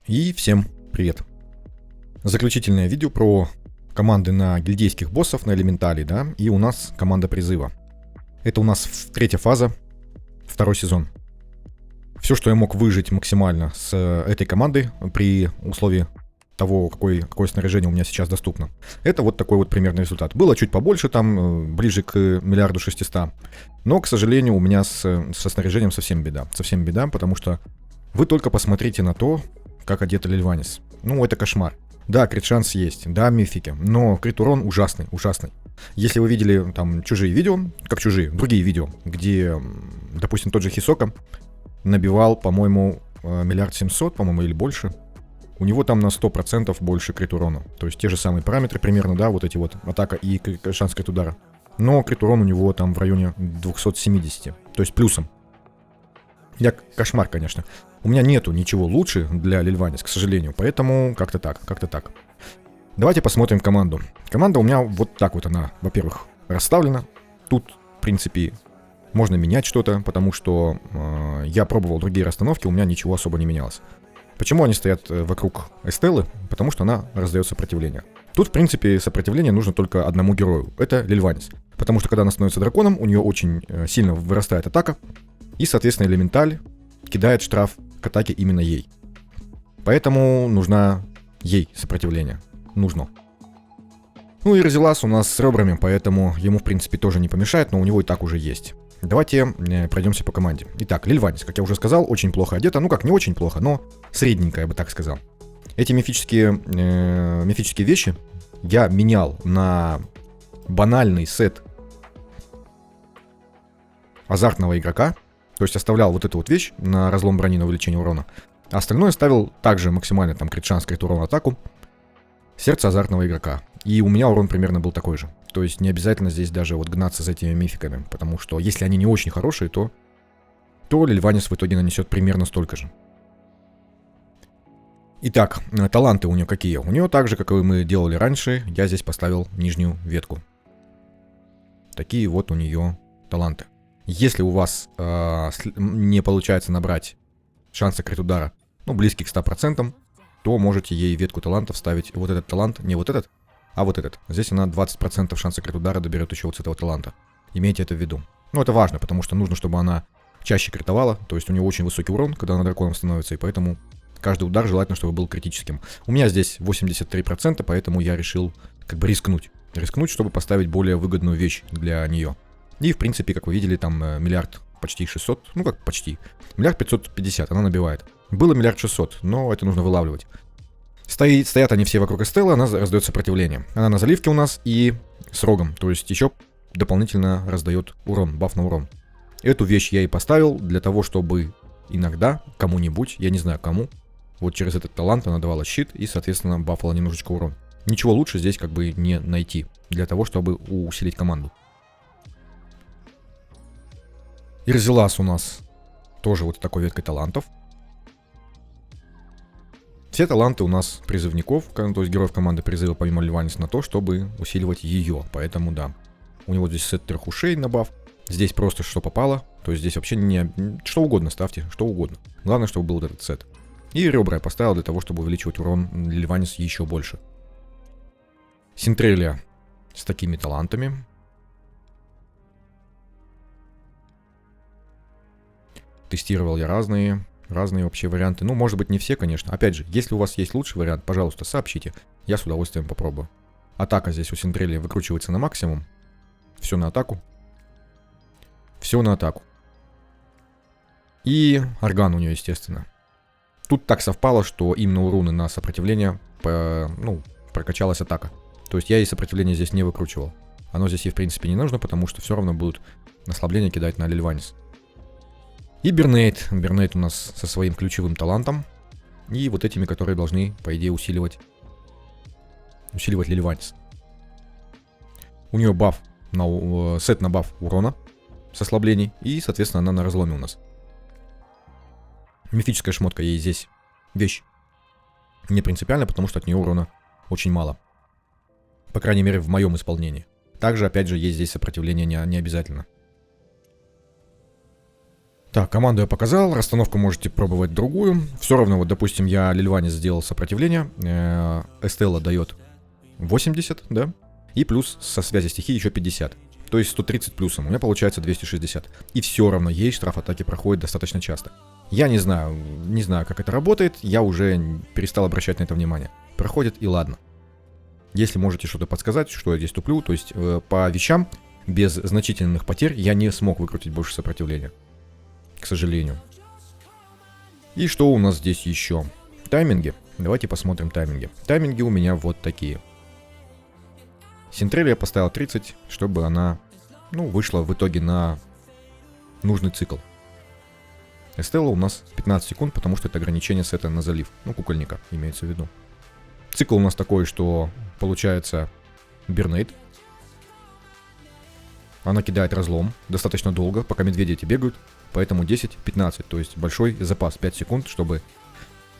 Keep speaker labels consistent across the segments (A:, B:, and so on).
A: И всем привет. Заключительное видео про команды на гильдейских боссов, на элементалей, да, и у нас команда призыва. Это у нас третья фаза, второй сезон. Все, что я мог выжить максимально с этой командой при условии того, какое снаряжение у меня сейчас доступно. Это вот такой вот примерный результат. Было чуть побольше, там ближе к 1 600 000, но, к сожалению, у меня со снаряжением совсем беда. Совсем беда, потому что вы только посмотрите на то, как одет Лильванис. Ну, это кошмар. Да, крит-шанс есть, да, мифики, но крит-урон ужасный, ужасный. Если вы видели там чужие видео, другие видео, где, допустим, тот же Хисока набивал, по-моему, 1 700 000, по-моему, или больше, у него там на 100% больше крит-урона. То есть те же самые параметры примерно, да, вот эти вот атака и шанс крит-удара. Но крит-урон у него там в районе 270, то есть плюсом. Кошмар, конечно. У меня нету ничего лучше для Лильванис, к сожалению, поэтому как-то так. Давайте посмотрим команду. Команда у меня вот так вот она, во-первых, расставлена. Тут, в принципе, можно менять что-то, потому что я пробовал другие расстановки, у меня ничего особо не менялось. Почему они стоят вокруг Эстеллы? Потому что она раздает сопротивление. Тут, в принципе, сопротивление нужно только одному герою. Это Лильванис. Потому что, когда она становится драконом, у нее очень сильно вырастает атака. И, соответственно, элементаль кидает штраф к атаке именно ей. Поэтому нужно ей сопротивление. Нужно. Ну и Розелас у нас с ребрами, поэтому ему, в принципе, тоже не помешает, но у него и так уже есть. Давайте пройдемся по команде. Итак, Лильванис, как я уже сказал, очень плохо одета. Ну как, не очень плохо, но средненько, я бы так сказал. Эти мифические вещи я менял на банальный сет азартного игрока. То есть оставлял вот эту вот вещь на разлом брони на увеличение урона. А остальное ставил также максимально, там, крит-шанс, крит-урон, атаку. Сердце азартного игрока. И у меня урон примерно был такой же. То есть не обязательно здесь даже вот гнаться за этими мификами. Потому что если они не очень хорошие, то Лильванис в итоге нанесет примерно столько же. Итак, таланты у нее какие? У нее так же, как и мы делали раньше, я здесь поставил нижнюю ветку. Такие вот у нее таланты. Если у вас не получается набрать шансы крит-удара, ну, близкий к 100%, то можете ей ветку талантов ставить. Вот этот талант, не вот этот, а вот этот. Здесь она 20% шанса крит-удара доберет еще вот с этого таланта. Имейте это в виду. Ну, это важно, потому что нужно, чтобы она чаще критовала. То есть у нее очень высокий урон, когда она драконом становится, и поэтому каждый удар желательно, чтобы был критическим. У меня здесь 83%, поэтому я решил как бы рискнуть. Рискнуть, чтобы поставить более выгодную вещь для нее. И, в принципе, как вы видели, там миллиард почти 600, ну как почти, 1 550 000 она набивает. Было 1 600 000, но это нужно вылавливать. Стоят они все вокруг Эстеллы, она раздает сопротивление. Она на заливке у нас и с рогом, то есть еще дополнительно раздает урон, баф на урон. Эту вещь я и поставил для того, чтобы иногда кому-нибудь, я не знаю кому, вот через этот талант она давала щит и, соответственно, бафала немножечко урон. Ничего лучше здесь как бы не найти для того, чтобы усилить команду. Розелас у нас тоже вот такой веткой талантов. Все таланты у нас призывников, то есть героев команды призыва помимо Лильванис на то, чтобы усиливать ее. Поэтому да, у него здесь сет 3 ушей на баф. Здесь просто что попало, то есть здесь вообще что угодно ставьте, что угодно. Главное, чтобы был вот этот сет. И ребра я поставил для того, чтобы увеличивать урон Лильванис еще больше. Синтрелия с такими талантами. Тестировал я разные вообще варианты. Ну, может быть, не все, конечно. Опять же, если у вас есть лучший вариант, пожалуйста, сообщите. Я с удовольствием попробую. Атака здесь у Синтрелии выкручивается на максимум. Все на атаку. Все на атаку. И орган у нее, естественно. Тут так совпало, что именно у руны на сопротивление прокачалась атака. То есть я ей сопротивление здесь не выкручивал. Оно здесь ей, в принципе, не нужно, потому что все равно будут ослабления кидать на Лильванис. И Бернейт. Бернейт у нас со своим ключевым талантом. И вот этими, которые должны, по идее, усиливать Лильванис. У нее баф сет на баф урона с ослаблений. И, соответственно, она на разломе у нас. Мифическая шмотка ей здесь вещь не принципиальна, потому что от нее урона очень мало. По крайней мере, в моем исполнении. Также, опять же, есть здесь сопротивление не обязательно. Так, команду я показал, расстановку можете пробовать другую. Все равно, вот, допустим, я Лильванис сделал сопротивление, Эстелла дает 80, да, и плюс со связи стихии еще 50. То есть 130 плюсом, у меня получается 260. И все равно ей штраф атаки проходит достаточно часто. Я не знаю, как это работает, я уже перестал обращать на это внимание. Проходит и ладно. Если можете что-то подсказать, что я здесь туплю, то есть по вещам без значительных потерь я не смог выкрутить больше сопротивления. К сожалению. И что у нас здесь еще? Тайминги. Давайте посмотрим тайминги. Тайминги у меня вот такие. Синтрелли я поставил 30, чтобы она, вышла в итоге на нужный цикл. Эстелла у нас 15 секунд, потому что это ограничение сета на залив. Кукольника имеется в виду. Цикл у нас такой, что получается Бернейд. Она кидает разлом достаточно долго, пока медведи эти бегают. Поэтому 10-15, то есть большой запас, 5 секунд, чтобы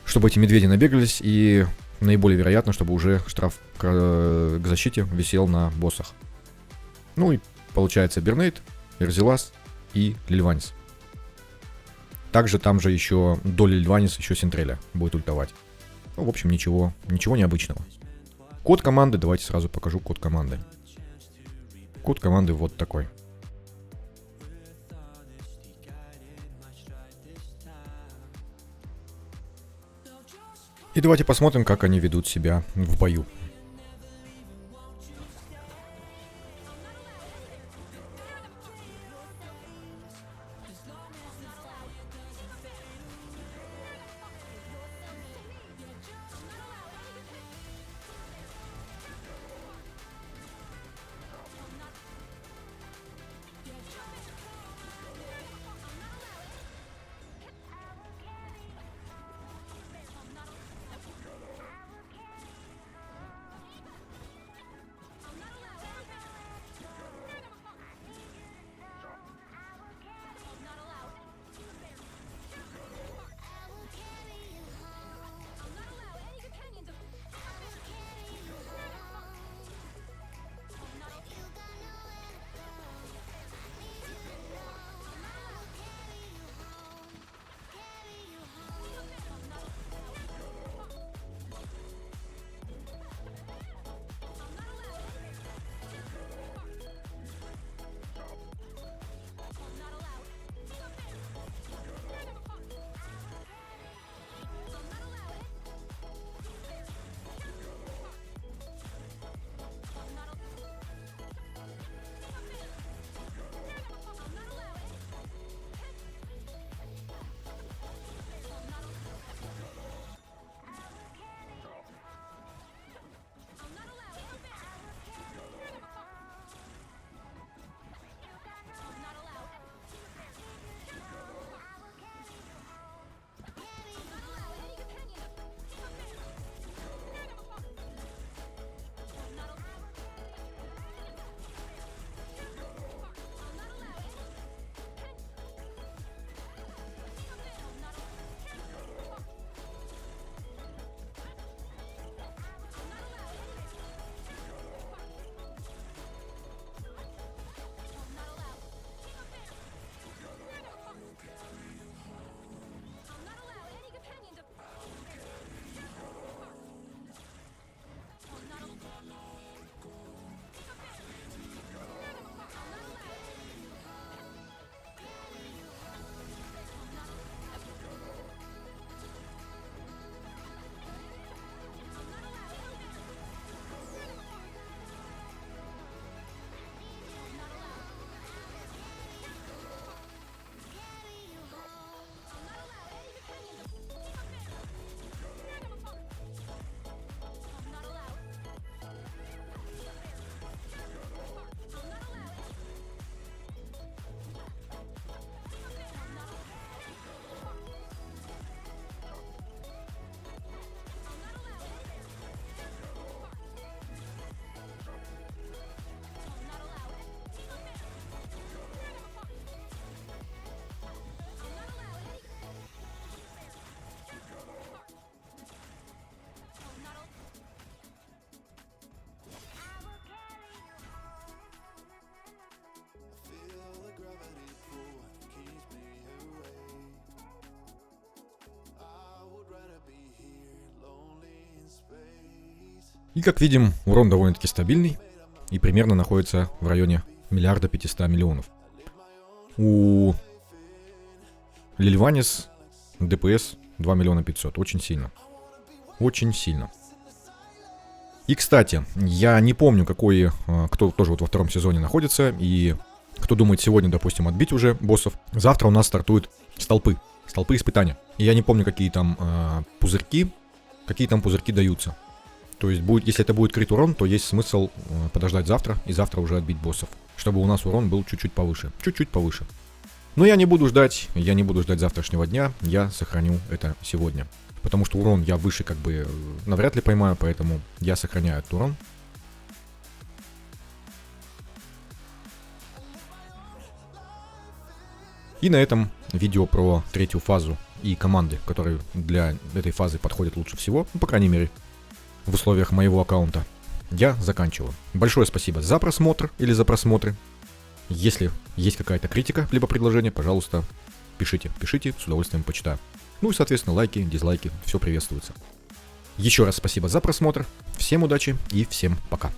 A: эти медведи набегались. И наиболее вероятно, чтобы уже штраф к защите висел на боссах. И получается Бернейд, Эрзелас и Лильванис. Также там же еще до Лильванис еще Синтреля будет ультовать. В общем, ничего необычного. Код команды, давайте сразу покажу код команды. Код команды вот такой. И давайте посмотрим, как они ведут себя в бою. И как видим, урон довольно-таки стабильный и примерно находится в районе 1 500 000 000. У Лильванис ДПС 2 500 000. Очень сильно. Очень сильно. И, кстати, я не помню, кто тоже вот во втором сезоне находится, и кто думает сегодня, допустим, отбить уже боссов. Завтра у нас стартуют столпы испытания. И я не помню, какие там пузырьки даются. То есть, если это будет крит урон, то есть смысл подождать завтра и завтра уже отбить боссов, чтобы у нас урон был чуть-чуть повыше. Но я не буду ждать завтрашнего дня, я сохраню это сегодня. Потому что урон я выше навряд ли поймаю, поэтому я сохраняю этот урон. И на этом видео про третью фазу и команды, которые для этой фазы подходят лучше всего, по крайней мере, в условиях моего аккаунта, я заканчиваю. Большое спасибо за просмотр или за просмотры. Если есть какая-то критика, либо предложение, пожалуйста, пишите, с удовольствием почитаю. Ну и, соответственно, лайки, дизлайки, все приветствуется. Еще раз спасибо за просмотр, всем удачи и всем пока.